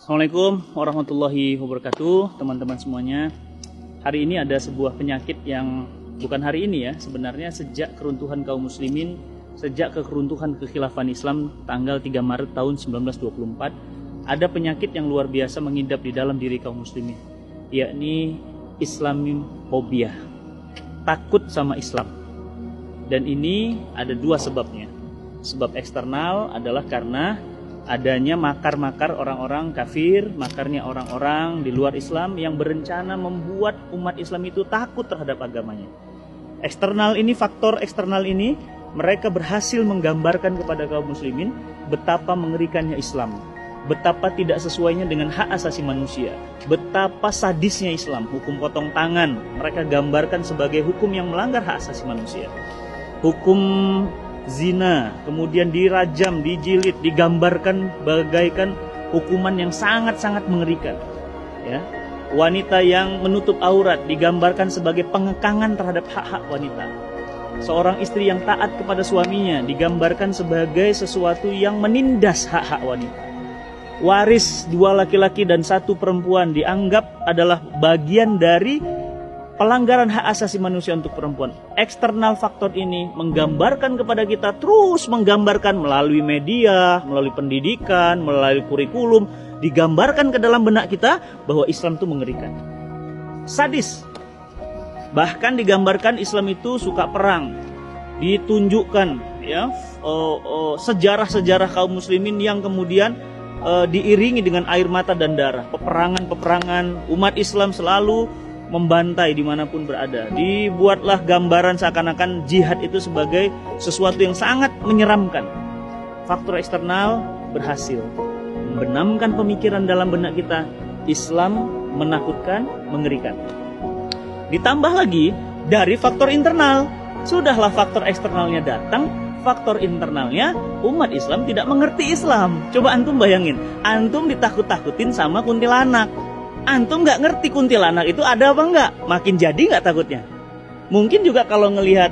Assalamualaikum warahmatullahi wabarakatuh, teman-teman semuanya. Hari ini ada sebuah penyakit yang bukan hari ini ya, sebenarnya sejak keruntuhan kaum muslimin, sejak keruntuhan kekhilafan Islam tanggal 3 Maret tahun 1924, ada penyakit yang luar biasa mengidap di dalam diri kaum muslimin, yakni Islamofobia, takut sama Islam. Dan ini ada dua sebabnya. Sebab eksternal adalah karena adanya makar-makar orang-orang kafir, makarnya orang-orang di luar Islam yang berencana membuat umat Islam itu takut terhadap agamanya. Eksternal ini, faktor eksternal ini, mereka berhasil menggambarkan kepada kaum muslimin betapa mengerikannya Islam, betapa tidak sesuainya dengan hak asasi manusia, betapa sadisnya Islam. Hukum potong tangan mereka gambarkan sebagai hukum yang melanggar hak asasi manusia. Hukum zina, kemudian dirajam, dijilid, digambarkan bagaikan hukuman yang sangat-sangat mengerikan. Ya, wanita yang menutup aurat digambarkan sebagai pengekangan terhadap hak-hak wanita. Seorang istri yang taat kepada suaminya digambarkan sebagai sesuatu yang menindas hak-hak wanita. Waris 2 laki-laki dan 1 perempuan dianggap adalah bagian dari pelanggaran hak asasi manusia untuk perempuan. Eksternal faktor ini menggambarkan kepada kita, terus menggambarkan melalui media, melalui pendidikan, melalui kurikulum, digambarkan ke dalam benak kita bahwa Islam itu mengerikan, sadis. Bahkan digambarkan Islam itu suka perang. Ditunjukkan ya sejarah-sejarah kaum muslimin yang kemudian diiringi dengan air mata dan darah. Peperangan-peperangan, umat Islam selalu membantai dimanapun berada. Dibuatlah gambaran seakan-akan jihad itu sebagai sesuatu yang sangat menyeramkan. Faktor eksternal berhasil membenamkan pemikiran dalam benak kita, Islam menakutkan, mengerikan. Ditambah lagi dari faktor internal. Sudahlah faktor eksternalnya datang, faktor internalnya umat Islam tidak mengerti Islam. Coba antum bayangin, antum ditakut-takutin sama kuntilanak. Antum nggak ngerti kuntilanak itu ada apa enggak, makin jadi nggak takutnya. Mungkin juga kalau ngelihat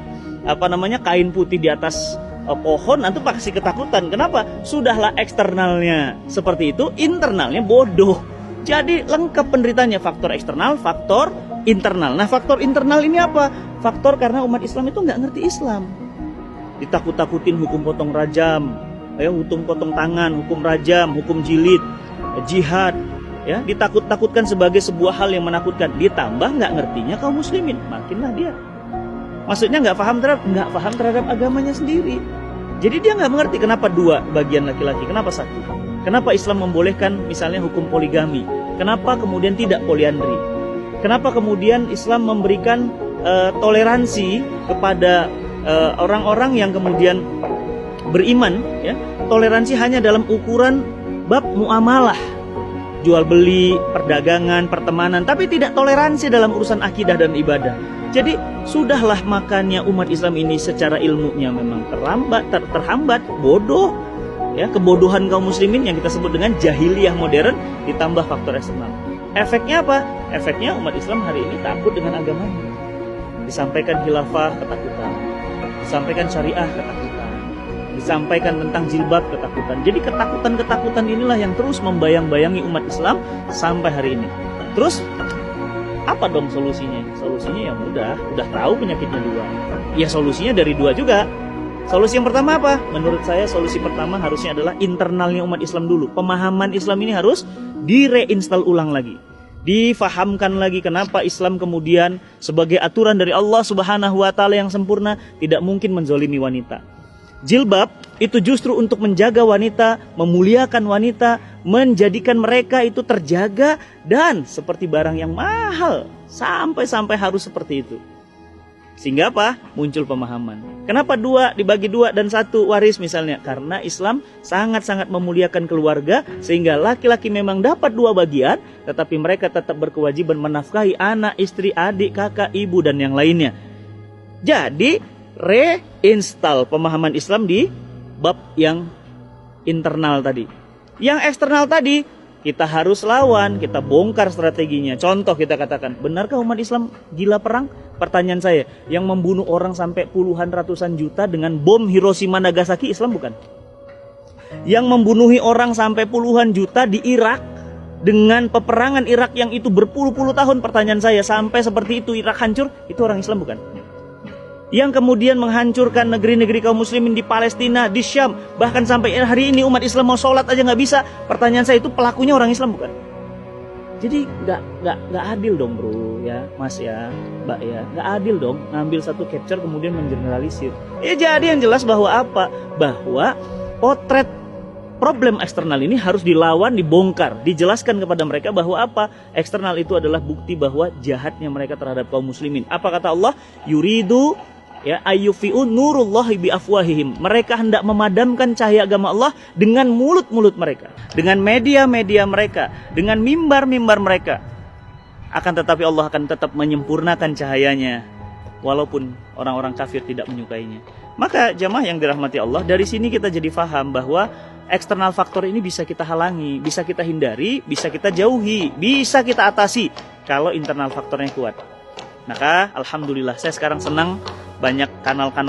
kain putih di atas pohon, antum pasti ketakutan. Kenapa? Sudahlah eksternalnya seperti itu, internalnya bodoh. Jadi lengkap penderitanya, faktor eksternal, faktor internal. Nah, faktor internal ini apa? Faktor karena umat Islam itu nggak ngerti Islam. Ditakut-takutin hukum potong rajam, hukum potong tangan, hukum rajam, hukum jilid, jihad. Ya, ditakut-takutkan sebagai sebuah hal yang menakutkan. Ditambah nggak ngertinya kaum muslimin, makinlah dia. Maksudnya nggak paham terhadap agamanya sendiri. Jadi dia nggak mengerti kenapa 2 bagian laki-laki, kenapa 1. Kenapa Islam membolehkan misalnya hukum poligami? Kenapa kemudian tidak poliandri? Kenapa kemudian Islam memberikan toleransi kepada orang-orang yang kemudian beriman? Ya, toleransi hanya dalam ukuran bab muamalah, jual beli, perdagangan, pertemanan, tapi tidak toleransi dalam urusan akidah dan ibadah. Jadi sudahlah, makanya umat Islam ini secara ilmunya memang terhambat, bodoh. Ya, kebodohan kaum muslimin yang kita sebut dengan jahiliyah modern ditambah faktor eksternal. Efeknya apa? Efeknya umat Islam hari ini takut dengan agamanya. Disampaikan khilafah, ketakutan. Disampaikan syariah, ketakutan. Disampaikan tentang jilbab, ketakutan. Jadi ketakutan-ketakutan inilah yang terus membayang-bayangi umat Islam sampai hari ini. Terus apa dong solusinya? Solusinya ya mudah, udah tahu penyakitnya 2. Ya solusinya dari 2 juga. Solusi yang pertama apa? Menurut saya solusi pertama harusnya adalah internalnya umat Islam dulu. Pemahaman Islam ini harus direinstall ulang lagi. Difahamkan lagi kenapa Islam kemudian sebagai aturan dari Allah Subhanahu wa taala yang sempurna tidak mungkin menzolimi wanita. Jilbab itu justru untuk menjaga wanita, memuliakan wanita, menjadikan mereka itu terjaga dan seperti barang yang mahal, sampai harus seperti itu. Sehingga apa? Muncul pemahaman. Kenapa 2 dibagi 2 dan 1 waris misalnya? Karena Islam sangat-sangat memuliakan keluarga, sehingga laki-laki memang dapat 2 bagian, tetapi mereka tetap berkewajiban menafkahi anak, istri, adik, kakak, ibu, dan yang lainnya. Jadi reinstall pemahaman Islam di bab yang internal tadi. Yang eksternal tadi kita harus lawan, kita bongkar strateginya. Contoh kita katakan, benarkah umat Islam gila perang? Pertanyaan saya, yang membunuh orang sampai puluhan ratusan juta dengan bom Hiroshima Nagasaki Islam bukan? Yang membunuhi orang sampai puluhan juta di Irak dengan peperangan Irak yang itu berpuluh-puluh tahun, pertanyaan saya, sampai seperti itu Irak hancur, itu orang Islam bukan? Yang kemudian menghancurkan negeri-negeri kaum muslimin di Palestina, di Syam, bahkan sampai hari ini umat Islam mau sholat aja nggak bisa, pertanyaan saya, itu pelakunya orang Islam bukan? Jadi nggak adil dong bro, ya mas ya, mbak ya, nggak adil dong ngambil satu capture kemudian mengeneralisir. Ya jadi yang jelas bahwa apa? Bahwa potret problem eksternal ini harus dilawan, dibongkar, dijelaskan kepada mereka bahwa apa? Eksternal itu adalah bukti bahwa jahatnya mereka terhadap kaum muslimin. Apa kata Allah? Yuridu ya ayyufi'u nurullahi biafwahihim. Mereka hendak memadamkan cahaya agama Allah dengan mulut-mulut mereka, dengan media-media mereka, dengan mimbar-mimbar mereka. Akan tetapi Allah akan tetap menyempurnakan cahayanya walaupun orang-orang kafir tidak menyukainya. Maka jamaah yang dirahmati Allah, dari sini kita jadi faham bahwa eksternal faktor ini bisa kita halangi, bisa kita hindari, bisa kita jauhi, bisa kita atasi kalau internal faktornya kuat. Maka alhamdulillah saya sekarang senang banyak kanal-kanal